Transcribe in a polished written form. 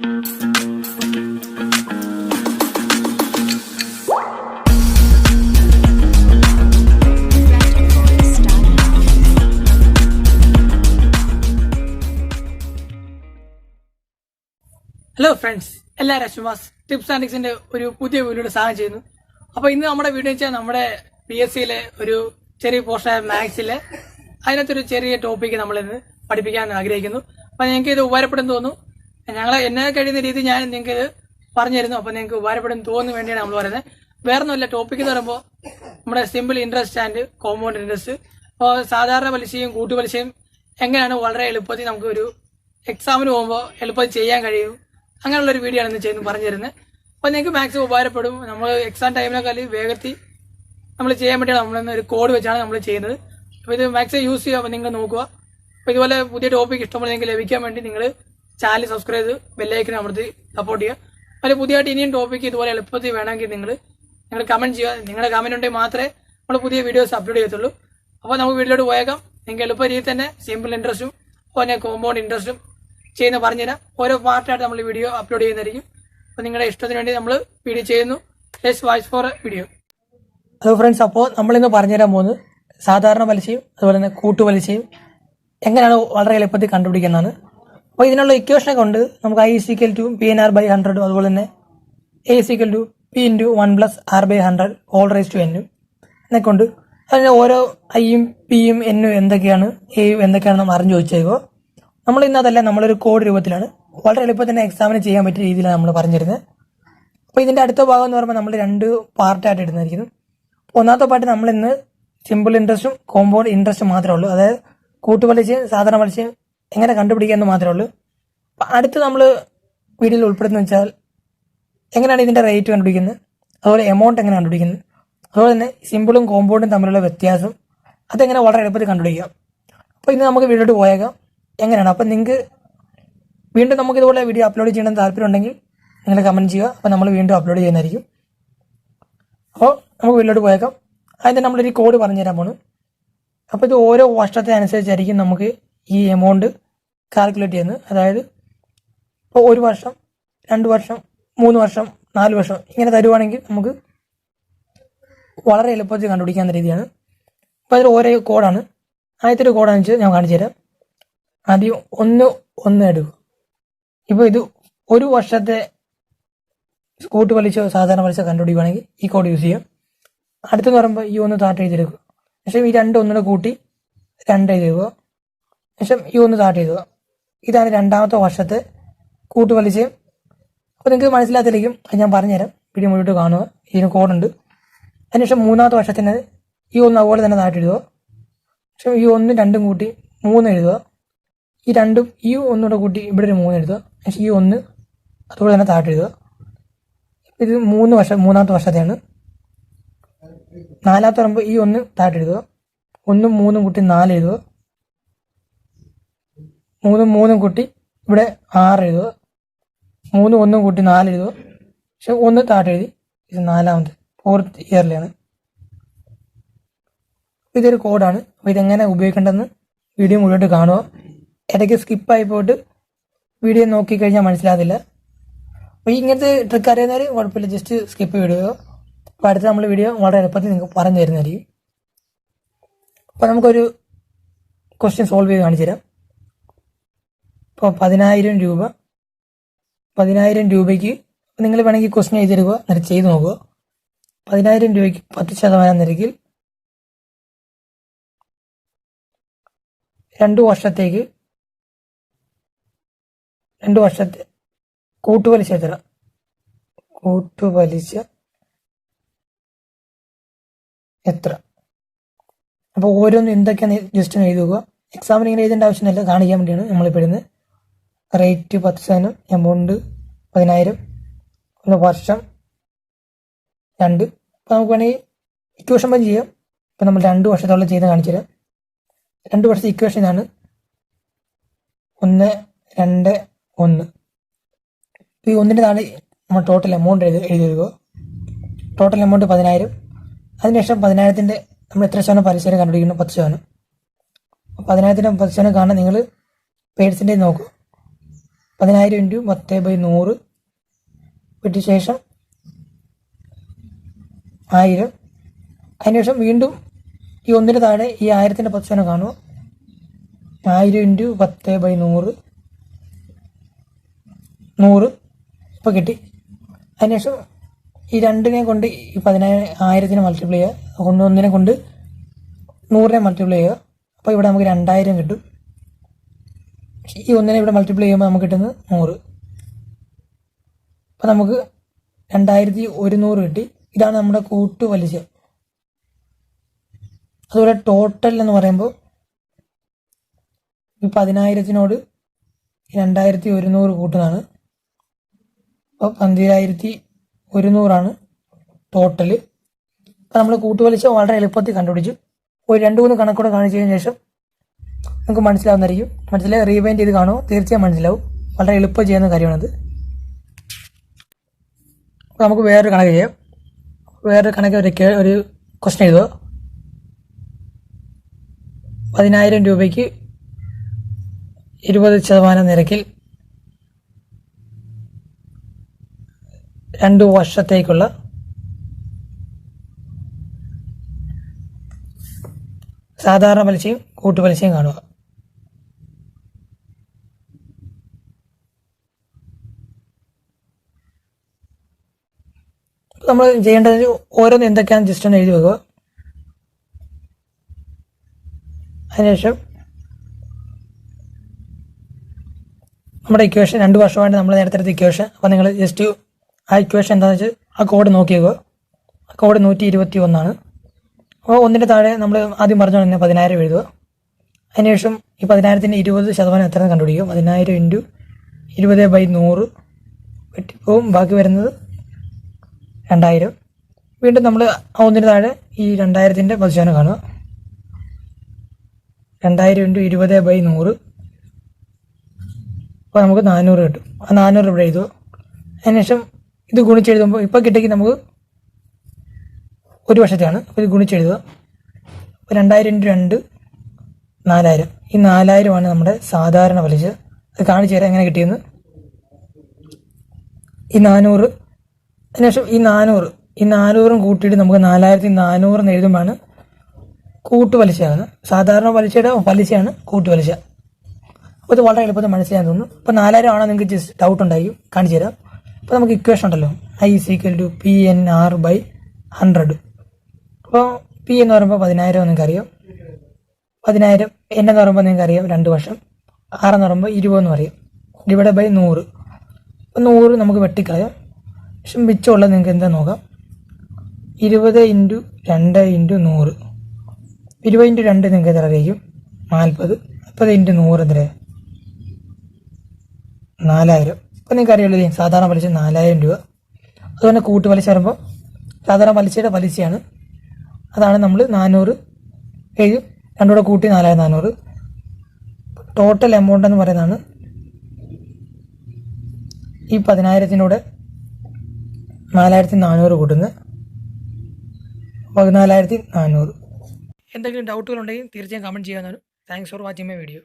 Hello friends, എല്ലാവരും അശ്വാസ് tips and ടിക്സിന്റെ ഒരു പുതിയ വീഡിയോയുടെ സഹായം ചെയ്യുന്നു. അപ്പോൾ ഇന്ന് നമ്മുടെ വീഡിയോ വെച്ചാൽ നമ്മുടെ PSCയിലെ ഒരു ചെറിയ പോർഷനായ മാത്സിലെ അതിനകത്തൊരു ചെറിയ ടോപ്പിക്ക് നമ്മളിന്ന് പഠിപ്പിക്കാൻ ആഗ്രഹിക്കുന്നു. അപ്പോൾ നിങ്ങൾക്ക് ഇത് ഉപകാരപ്പെടും തോന്നുന്നു. എന്നെ കഴിയുന്ന രീതി ഞാൻ നിങ്ങൾക്ക് ഇത് പറഞ്ഞു തരുന്നു. അപ്പോൾ നിങ്ങൾക്ക് ഉപകാരപ്പെടും തോന്നുന്നു വേണ്ടിയാണ് നമ്മൾ പറയുന്നത്. വേറെ ഒന്നുമില്ല, ടോപ്പിക്ക് എന്ന് പറയുമ്പോൾ നമ്മുടെ simple interest and compound interest. അപ്പോൾ സാധാരണ പലിശയും കൂട്ടുപലിശയും എങ്ങനെയാണ് വളരെ എളുപ്പത്തിൽ നമുക്ക് ഒരു എക്സാമിന് പോകുമ്പോൾ എളുപ്പത്തിൽ ചെയ്യാൻ കഴിയും, അങ്ങനെയുള്ളൊരു വീഡിയോ ആണ് ഇന്ന് ചെയ്യുന്നത് പറഞ്ഞു തരുന്നത്. അപ്പോൾ നിങ്ങൾക്ക് മാക്സിമം ഉപകാരപ്പെടും. നമ്മൾ എക്സാം ടൈമിനേക്കാൾ വേഗത്തിൽ നമ്മൾ ചെയ്യാൻ വേണ്ടിയാണ് നമ്മളിന്ന് ഒരു കോഡ് വെച്ചാണ് നമ്മൾ ചെയ്യുന്നത്. അപ്പോൾ ഇത് മാക്സിമം യൂസ് ചെയ്യുക. അപ്പോൾ നിങ്ങൾ നോക്കുക. അപ്പോൾ ഇതുപോലെ പുതിയ ടോപ്പിക് ഇഷ്ടംപോലെ നിങ്ങൾക്ക് ലഭിക്കാൻ വേണ്ടി നിങ്ങൾ ചാനൽ സബ്സ്ക്രൈബ് ചെയ്ത് ബെല്ലൈക്കൻ അമർത്തി സപ്പോർട്ട് ചെയ്യുക. അതുപോലെ പുതിയതായിട്ട് ഇനിയും ടോപ്പിക്ക് ഇതുപോലെ എളുപ്പത്തിൽ വേണമെങ്കിൽ നിങ്ങൾ കമന്റ് ചെയ്യുക. നിങ്ങളുടെ കമന്റ് ഉണ്ടെങ്കിൽ മാത്രമേ നമ്മൾ പുതിയ വീഡിയോസ് അപ്ലോഡ് ചെയ്യത്തുള്ളൂ. അപ്പോൾ നമുക്ക് വീഡിയോട്ട് പോയേക്കാം. നിങ്ങൾക്ക് എളുപ്പ രീതിയിൽ തന്നെ സിമ്പിൾ ഇൻട്രസ്റ്റും അതുപോലെ കോമ്പൗണ്ട് ഇൻട്രസ്റ്റും ചെയ്യുന്ന പറഞ്ഞുതരാം. ഓരോ പാർട്ടായിട്ട് നമ്മൾ വീഡിയോ അപ്ലോഡ് ചെയ്യുന്നതായിരിക്കും. അപ്പോൾ നിങ്ങളുടെ ഇഷ്ടത്തിന് വേണ്ടി നമ്മൾ വീഡിയോ ചെയ്യുന്നു. Let's watch for video. Hello friends, അപ്പോൾ നമ്മളിന്ന് പറഞ്ഞുതരാൻ പോകുന്നത് സാധാരണ പലിശയും അതുപോലെ തന്നെ കൂട്ടുപലിശയും എങ്ങനെയാണ് വളരെ എളുപ്പത്തിൽ കണ്ടുപിടിക്കുന്നതാണ്. അപ്പോൾ ഇതിനുള്ള ഇക്വേഷനൊക്കെ ഉണ്ട്. നമുക്ക് I=PNR/100 അതുപോലെ തന്നെ A=P*(1+R/100 (n) എന്നൊക്കെ ഉണ്ട്. അതിന് ഓരോ ഐയും പിയും എന്നും എന്തൊക്കെയാണ് എയും എന്തൊക്കെയാണ് നമ്മൾ അറിഞ്ഞു ചോദിച്ചേക്കോ. നമ്മൾ ഇന്ന് അതല്ല, നമ്മളൊരു കോഡ് രൂപത്തിലാണ് വളരെ എളുപ്പത്തിൽ തന്നെ എക്സാമിന് ചെയ്യാൻ പറ്റിയ രീതിയിലാണ് നമ്മൾ പറഞ്ഞിരുന്നത്. അപ്പോൾ ഇതിന്റെ അടുത്ത ഭാഗം എന്ന് പറയുമ്പോൾ നമ്മൾ രണ്ട് പാർട്ടായിട്ട് ഇടുന്നതായിരിക്കും. ഒന്നാമത്തെ പാർട്ട് നമ്മൾ ഇന്ന് സിമ്പിൾ ഇൻട്രസ്റ്റും കോമ്പൗണ്ട് ഇൻട്രസ്റ്റും മാത്രമേ ഉള്ളൂ. അതായത് കൂട്ടുപലിശയും സാധാരണ പലിശയും എങ്ങനെ കണ്ടുപിടിക്കാമെന്ന് മാത്രമേ ഉള്ളൂ. അപ്പം അടുത്ത് നമ്മൾ വീഡിയോയിൽ ഉൾപ്പെടുത്തുന്ന വെച്ചാൽ എങ്ങനെയാണ് ഇതിന്റെ റേറ്റ് കണ്ടുപിടിക്കുന്നത്, അതുപോലെ എമൗണ്ട് എങ്ങനെ കണ്ടുപിടിക്കുന്നത്, അതുപോലെ തന്നെ സിമ്പിളും കോമ്പൗണ്ടും തമ്മിലുള്ള വ്യത്യാസം അതെങ്ങനെ വളരെ എളുപ്പത്തിൽ കണ്ടുപിടിക്കാം. അപ്പോൾ ഇന്ന് നമുക്ക് വീഡിയോട്ട് പോയേക്കാം എങ്ങനെയാണ്. അപ്പം നിങ്ങൾക്ക് വീണ്ടും നമുക്ക് ഇതുപോലെ വീഡിയോ അപ്ലോഡ് ചെയ്യണമെന്ന് താല്പര്യം ഉണ്ടെങ്കിൽ നിങ്ങൾ കമന്റ് ചെയ്യുക. അപ്പോൾ നമ്മൾ വീണ്ടും അപ്ലോഡ് ചെയ്യുന്നതായിരിക്കും. അപ്പോൾ നമുക്ക് വീട്ടിലോട്ട് പോയേക്കാം. ആദ്യം നമ്മളൊരു കോഡ് പറഞ്ഞുതരാൻ പോണു. അപ്പോൾ ഇത് ഓരോ വർഷത്തെ അനുസരിച്ചായിരിക്കും നമുക്ക് ഈ എമൗണ്ട് കാൽക്കുലേറ്റ് ചെയ്യുന്നത്. അതായത് ഇപ്പോൾ 1 വർഷം, 2 വർഷം, 3 വർഷം, 4 വർഷം ഇങ്ങനെ തരുവാണെങ്കിൽ നമുക്ക് വളരെ എളുപ്പത്തിൽ കണ്ടുപിടിക്കാവുന്ന രീതിയാണ്. അപ്പോൾ അതിൽ ഓരോ കോഡാണ്. ആദ്യത്തെ ഒരു കോഡാണെന്ന് വെച്ചാൽ ഞാൻ കാണിച്ചു തരാം. ആദ്യം 1 എടുക്കുക. ഇപ്പോൾ ഇത് 1 വർഷത്തെ കൂട്ടുപലിശ സാധാരണ പലിശ കണ്ടുപിടിക്കുകയാണെങ്കിൽ ഈ കോഡ് യൂസ് ചെയ്യാം. അടുത്തെന്ന് പറയുമ്പോൾ ഈ 1 താഴെ എഴുതിയെടുക്കുക. ശേഷം ഈ 2 ഒന്നുകൂടെ കൂട്ടി 2 എഴുതുക. ശേഷം ഈ 1 താഴെ എഴുതുക. ഇതാണ് രണ്ടാമത്തെ വർഷത്തെ കൂട്ടുപലിശയും. അപ്പോൾ നിങ്ങൾക്ക് മനസ്സിലാത്തിരിക്കും, അത് ഞാൻ പറഞ്ഞുതരാം. വീഡിയോ മുന്നോട്ട് കാണുക. ഇതിന് കോഡുണ്ട്. അതിനുശേഷം മൂന്നാമത്തെ വർഷത്തിന് ഈ 1 അതുപോലെ തന്നെ താഴെ എഴുതുക. ശേഷം ഈ 1 2 കൂട്ടി 3 എഴുതുക. ഈ 2 ഈ 1 കൂടെ കൂട്ടി ഇവിടെ ഒരു 3 എഴുതുക. പക്ഷേ ഈ 1 അതുപോലെ തന്നെ താഴെ എഴുതുക. ഇത് മൂന്നാമത്തെ വർഷത്തെയാണ്. നാലാമത്തെ പറയുമ്പോൾ ഈ 1 താഴെ എഴുതുക. 1 3 കൂട്ടി 4 എഴുതുക. 3 കൂട്ടി ഇവിടെ 6 എഴുതുക. 3 1 കൂട്ടി 4 എഴുതുക. പക്ഷെ 1 താഴെ എഴുതി. ഇത് നാലാമത്തെ 4th ഇയറിലാണ്. ഇതൊരു കോഡാണ്. അപ്പോൾ ഇതെങ്ങനെ ഉപയോഗിക്കേണ്ടതെന്ന് വീഡിയോ മുഴുവൻ കാണുക. ഇടയ്ക്ക് സ്കിപ്പായി പോയിട്ട് വീഡിയോ നോക്കിക്കഴിഞ്ഞാൽ മനസ്സിലാകില്ല. അപ്പോൾ ഇങ്ങനത്തെ ട്രിക്ക് അറിയുന്നവർ കുഴപ്പമില്ല, ജസ്റ്റ് സ്കിപ്പ് വിടുക. അപ്പോൾ അടുത്ത നമ്മൾ വീഡിയോ വളരെ എളുപ്പത്തിൽ നിങ്ങൾക്ക് പറഞ്ഞു തരുന്നതായിരിക്കും. അപ്പോൾ നമുക്കൊരു ക്വസ്റ്റ്യൻ സോൾവ് ചെയ്ത് കാണിച്ചു തരാം. ഇപ്പോൾ 10,000 രൂപയ്ക്ക് നിങ്ങൾ വേണമെങ്കിൽ ക്വസ്റ്റ്യൻ എഴുതിയെടുക്കുക, എന്നിട്ട് ചെയ്ത് നോക്കുക. 10,000 രൂപയ്ക്ക് 10% നിരക്കിൽ 2 വർഷത്തെ കൂട്ടുപലിശ എത്ര? കൂട്ടുപലിശ എത്ര? അപ്പോൾ ഓരോന്നും എന്തൊക്കെയാണ് ജസ്റ്റ് എഴുതുക. എക്സാമിന് ഇങ്ങനെ എഴുതേണ്ട ആവശ്യമില്ല, കാണിക്കാൻ വേണ്ടിയാണ് നമ്മളിപ്പോൾ ഇടുന്നത്. റേറ്റ് 10%, എമൗണ്ട് 10,000, വർഷം 2. അപ്പോൾ നമുക്ക് വേണമെങ്കിൽ ഇക്വേഷൻ പഞ്ച് ചെയ്യാം. ഇപ്പം നമ്മൾ 2 വർഷത്തോളം ചെയ്ത് കാണിച്ചു തരാം. 2 വർഷത്തെ ഇക്വേഷൻ ഇതാണ്. 1 2 1. ഈ 1ന്റെ താഴെ നമ്മൾ ടോട്ടൽ എമൗണ്ട് എഴുതി തരിക. Total amount 10,000. അതിനുശേഷം 10,000ത്തിന്റെ നമ്മൾ എത്ര ശതമാനം പലിശ കണ്ടുപിടിക്കണം? 10%. 10,000ത്തിന്റെ 10% കാണാൻ നിങ്ങൾ പേഴ്സൻറ്റേജ് നോക്കുക. 10,000 ഇൻറ്റു 10/100 വിട്ട ശേഷം 1000. അതിനുശേഷം വീണ്ടും ഈ ഒന്നിന് താഴെ ഈ 1000ൻ്റെ 10% കാണുക. 1000 ഇൻറ്റു 10/100 100 ഇപ്പോൾ കിട്ടി. അതിനുശേഷം ഈ 2നെ കൊണ്ട് ഈ 10,000 മൾട്ടിപ്ലൈ ചെയ്യുക. ഒന്നിനെ കൊണ്ട് 100നെ മൾട്ടിപ്ലൈ ചെയ്യുക. അപ്പോൾ ഇവിടെ നമുക്ക് 2000 കിട്ടും. ഈ ഒന്നിനെ ഇവിടെ മൾട്ടിപ്ലൈ ചെയ്യുമ്പോൾ നമുക്ക് കിട്ടുന്നത് 100. അപ്പോൾ നമുക്ക് 2100 കിട്ടി. ഇതാണ് നമ്മുടെ കൂട്ടുപലിശ. അതുപോലെ ടോട്ടൽ എന്ന് പറയുമ്പോൾ ഈ 10,000 2100 കൂട്ടുന്നതാണ്. അപ്പോൾ 12,100 ടോട്ടല്. അപ്പോൾ നമ്മൾ കൂട്ടുപലിശ വളരെ എളുപ്പത്തിൽ കണ്ടുപിടിച്ചു. ഒരു 2-3 കണക്കൂടെ കാണിച്ചതിന് ശേഷം നമുക്ക് മനസ്സിലാവുന്നതായിരിക്കും. മനസ്സിലായി റീവൈൻഡ് ചെയ്ത് കാണുമോ തീർച്ചയായും മനസ്സിലാവും. വളരെ എളുപ്പം ചെയ്യുന്ന കാര്യമാണത്. അപ്പോൾ നമുക്ക് വേറൊരു കണക്ക് ചെയ്യാം. വേറൊരു കണക്ക് ഒരു ക്വസ്റ്റ്യൻ എഴുതുക. 10,000 രൂപയ്ക്ക് 20% നിരക്കിൽ 2 വർഷത്തേക്കുള്ള സാധാരണ പലിശയും കൂട്ടുപലിശയും കാണുക. നമ്മൾ ചെയ്യേണ്ടത് ഓരോന്ന് എന്തൊക്കെയാണ് ജസ്റ്റ് ഒന്ന് എഴുതി വെക്കുക. അതിനുശേഷം നമ്മുടെ ഇക്വേഷൻ 2 വർഷമായിട്ട് നമ്മൾ നേരത്തെ എടുത്ത ഇക്വേഷൻ. അപ്പോൾ നിങ്ങൾ ജസ്റ്റ് ആ ഇക്വേഷൻ എന്താണെന്ന് വെച്ചാൽ ആ കോഡ് നോക്കി വെക്കുക. ആ കോഡ് 121. അപ്പോൾ ഒന്നിൻ്റെ താഴെ നമ്മൾ ആദ്യം പറഞ്ഞ തന്നെ 10,000 എഴുതുക. അതിനുശേഷം ഈ 10,000ൻ്റെ 20% എത്ര കണ്ടുപിടിക്കുക. 10,000 ഇൻറ്റു 20/100 വെട്ടിപ്പോവും. ബാക്കി വരുന്നത് 2000. വീണ്ടും നമ്മൾ ആ ഒന്നിന് താഴെ ഈ 2000ൻ്റെ 10% കാണുക. 2000 ഇൻറ്റു 20/100 അപ്പോൾ നമുക്ക് 400 കിട്ടും. ആ 400 ഇവിടെ എഴുതുക. അതിനുശേഷം ഇത് ഗുണിച്ചെഴുതുമ്പോൾ ഇപ്പോൾ കിട്ടിയെങ്കിൽ നമുക്ക് 1 വർഷത്തെയാണ്. അപ്പോൾ ഇത് ഗുണിച്ചെഴുതുക. അപ്പോൾ 2000 ഇൻറ്റു 2 4000. ഈ 4000 നമ്മുടെ സാധാരണ പലിശ. അത് കാണിച്ചു തരാം എങ്ങനെ കിട്ടിയെന്ന്. ഈ 400 അതിനുശേഷം ഈ 400 കൂട്ടിയിട്ട് നമുക്ക് 4400 എഴുതുമ്പോഴാണ് കൂട്ടുപലിശയാണ്. സാധാരണ പലിശയുടെ പലിശയാണ് കൂട്ടുപലിശ. അപ്പോൾ ഇത് വളരെ എളുപ്പത്തിൽ മനസ്സിലാക്കാൻ തോന്നുന്നു. ഇപ്പോൾ 4000 ആണോ നിങ്ങൾക്ക് ജസ്റ്റ് ഡൗട്ട് ഉണ്ടായിരിക്കും. കാണിച്ചു തരാം. അപ്പോൾ നമുക്ക് ഇക്വേഷൻ ഉണ്ടല്ലോ I = PNR/100. അപ്പോൾ P എന്ന് പറയുമ്പോൾ 10,000 നിങ്ങൾക്കറിയാം. 10,000 N എന്ന് പറയുമ്പോൾ നിങ്ങൾക്കറിയാം 2 വർഷം. R എന്ന് പറയുമ്പോൾ 20 എന്ന് പറയും. /100. അപ്പോൾ 100 നമുക്ക് വെട്ടിക്കളയാം. പക്ഷെ മിച്ചമുള്ളത് നിങ്ങൾക്ക് എന്താ നോക്കാം. 20 ഇൻറ്റു 2 ഇൻറ്റു 100. 20 ഇൻറ്റു 2 നിങ്ങൾക്ക് എത്ര അറിയിക്കും. 40. 40 ഇൻറ്റു 100 എത്ര 4000. അപ്പോൾ നിങ്ങൾക്ക് അറിയുള്ളൂ സാധാരണ പലിശ 4000 രൂപ. അതുപോലെ കൂട്ടുപലിശ വരുമ്പോൾ സാധാരണ പലിശയുടെ പലിശയാണ്. അതാണ് നമ്മൾ 400 എഴുതി 2 കൂടെ കൂട്ടി 4400. ടോട്ടൽ എമൗണ്ട് എന്ന് പറയുന്നതാണ് ഈ 10,000 4400 കൂട്ടുന്നത് 14,400. എന്തെങ്കിലും ഡൗട്ടുകൾ ഉണ്ടെങ്കിൽ തീർച്ചയായും കമൻറ്റ് ചെയ്യാവുന്നതാണ്. Thanks for watching my video.